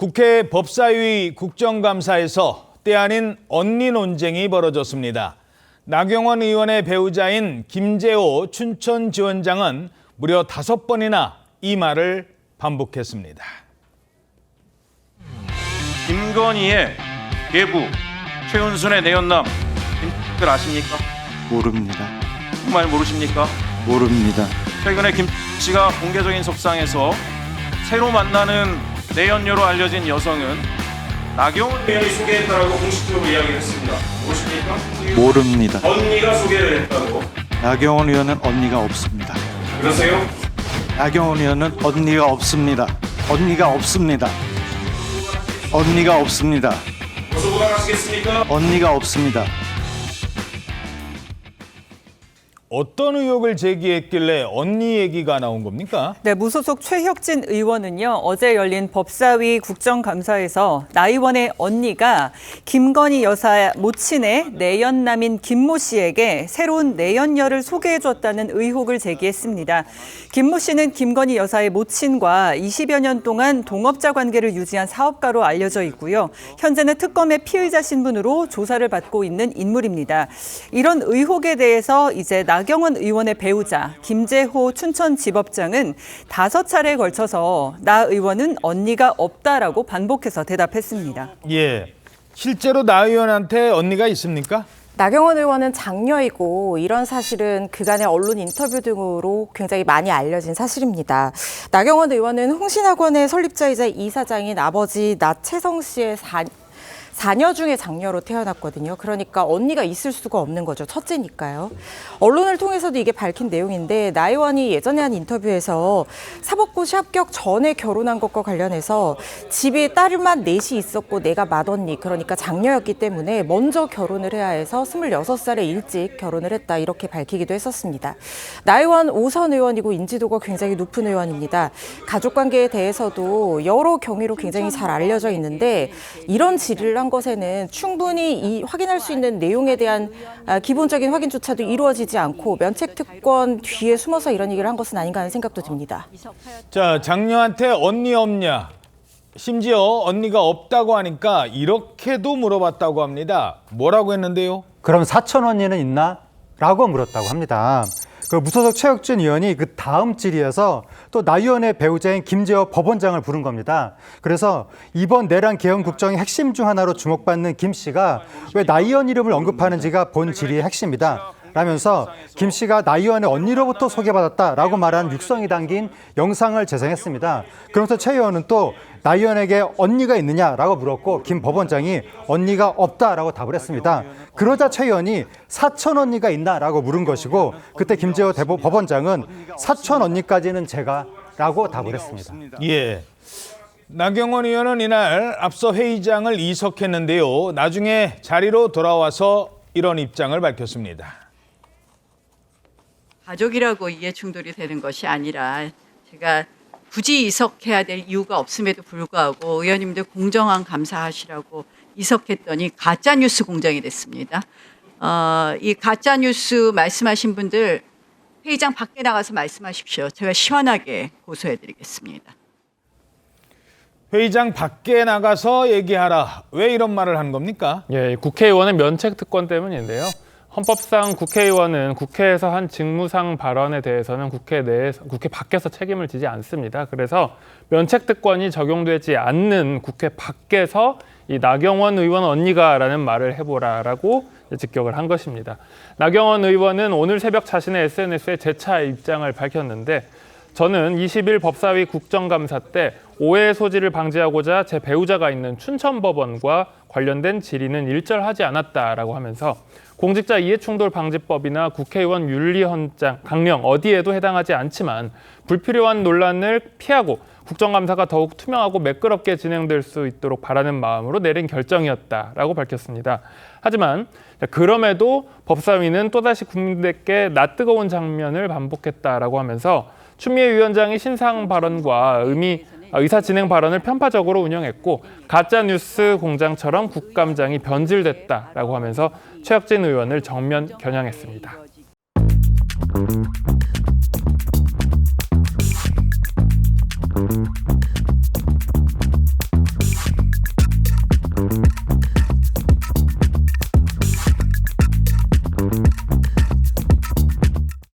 국회 법사위 국정감사에서 때 아닌 언니 논쟁이 벌어졌습니다. 나경원 의원의 배우자인 김재호 춘천지원장은 무려 5번이나 이 말을 반복했습니다. 김건희의 계부, 최은순의 내연남, 김씨를 아십니까? 모릅니다. 정말 모르십니까? 모릅니다. 최근에 김 씨가 공개적인 속상에서 새로 만나는 내연녀로 알려진 여성은 나경원 의원이 소개했다라고 공식적으로 이야기했습니다. 모르십니까? 모릅니다. 언니가 소개를 했다고. 나경원 의원은 언니가 없습니다. 그러세요? 나경원 의원은 언니가 없습니다. 언니가 없습니다. 언니가 없습니다. 어서 보관하시겠습니까? 언니가 없습니다. 어떤 의혹을 제기했길래 언니 얘기가 나온 겁니까? 네, 무소속 최혁진 의원은요, 어제 열린 법사위 국정감사에서 나 의원의 언니가 김건희 여사 모친의 내연남인 김모 씨에게 새로운 내연녀를 소개해줬다는 의혹을 제기했습니다. 김모 씨는 김건희 여사의 모친과 20여 년 동안 동업자 관계를 유지한 사업가로 알려져 있고요. 현재는 특검의 피의자 신분으로 조사를 받고 있는 인물입니다. 이런 의혹에 대해서 이제 나경원 의원의 배우자 김재호 춘천지법장은 5차례에 걸쳐서 나 의원은 언니가 없다라고 반복해서 대답했습니다. 예, 실제로 나 의원한테 언니가 있습니까? 나경원 의원은 장녀이고 이런 사실은 그간의 언론 인터뷰 등으로 굉장히 많이 알려진 사실입니다. 나경원 의원은 홍신학원의 설립자이자 이사장인 아버지 나채성 씨의 자녀 중에 장녀로 태어났거든요. 그러니까 언니가 있을 수가 없는 거죠. 첫째니까요. 언론을 통해서도 이게 밝힌 내용인데 나 의원이 예전에 한 인터뷰에서 사법고시 합격 전에 결혼한 것과 관련해서 집에 딸만 넷이 있었고 내가 맏언니, 그러니까 장녀였기 때문에 먼저 결혼을 해야 해서 26살에 일찍 결혼을 했다, 이렇게 밝히기도 했었습니다. 나 의원 5선 의원이고 인지도가 굉장히 높은 의원입니다. 가족관계에 대해서도 여러 경위로 굉장히 잘 알려져 있는데 이런 질의를 한 것에는 충분히 확인할 수 있는 내용에 대한 기본적인 확인조차도 이루어지지 않고 면책특권 뒤에 숨어서 이런 얘기를 한 것은 아닌가 하는 생각도 듭니다. 자, 장녀한테 언니 없냐? 심지어 언니가 없다고 하니까 이렇게도 물어봤다고 합니다. 뭐라고 했는데요? 그럼 사촌 언니는 있나? 라고 물었다고 합니다. 그 무소속 최혁진 의원이 그 다음 질의에서 또 나 의원의 배우자인 김재호 법원장을 부른 겁니다. 그래서 이번 내란 개헌 국정의 핵심 중 하나로 주목받는 김 씨가 왜 나 의원 이름을 언급하는지가 본 질의의 핵심이다 라면서 김 씨가 나 의원의 언니로부터 소개받았다라고 말한 육성이 담긴 영상을 재생했습니다. 그러면서 최 의원은 또 나 의원에게 언니가 있느냐라고 물었고 김 법원장이 언니가 없다라고 답을 했습니다. 그러자 최 의원이 사촌 언니가 있나라고 물은 것이고 그때 김재호 법원장은 사촌 언니까지는 제가라고 답을 했습니다. 예. 나경원 의원은 이날 앞서 회의장을 이석했는데요. 나중에 자리로 돌아와서 이런 입장을 밝혔습니다. 가족이라고 이해 충돌이 되는 것이 아니라 제가 굳이 이석해야 될 이유가 없음에도 불구하고 의원님들 공정한 감사하시라고 이석했더니 가짜뉴스 공장이 됐습니다. 이 가짜뉴스 말씀하신 분들 회의장 밖에 나가서 말씀하십시오. 제가 시원하게 고소해드리겠습니다. 회의장 밖에 나가서 얘기하라. 왜 이런 말을 한 겁니까? 예, 국회의원의 면책 특권 때문인데요. 헌법상 국회의원은 국회에서 한 직무상 발언에 대해서는 국회 밖에서 책임을 지지 않습니다. 그래서 면책 특권이 적용되지 않는 국회 밖에서 이 나경원 의원 언니가라는 말을 해보라라고 직격을 한 것입니다. 나경원 의원은 오늘 새벽 자신의 SNS에 재차 입장을 밝혔는데 저는 20일 법사위 국정감사 때 오해의 소지를 방지하고자 제 배우자가 있는 춘천법원과 관련된 질의는 일절하지 않았다라고 하면서 공직자 이해충돌 방지법이나 국회의원 윤리헌장, 강령 어디에도 해당하지 않지만 불필요한 논란을 피하고 국정감사가 더욱 투명하고 매끄럽게 진행될 수 있도록 바라는 마음으로 내린 결정이었다라고 밝혔습니다. 하지만 그럼에도 법사위는 또다시 국민들께 낯뜨거운 장면을 반복했다라고 하면서 추미애 위원장이 신상 발언과 의사 진행 발언을 편파적으로 운영했고 가짜뉴스 공장처럼 국감장이 변질됐다라고 하면서 최혁진 의원을 정면 겨냥했습니다. 있습니다.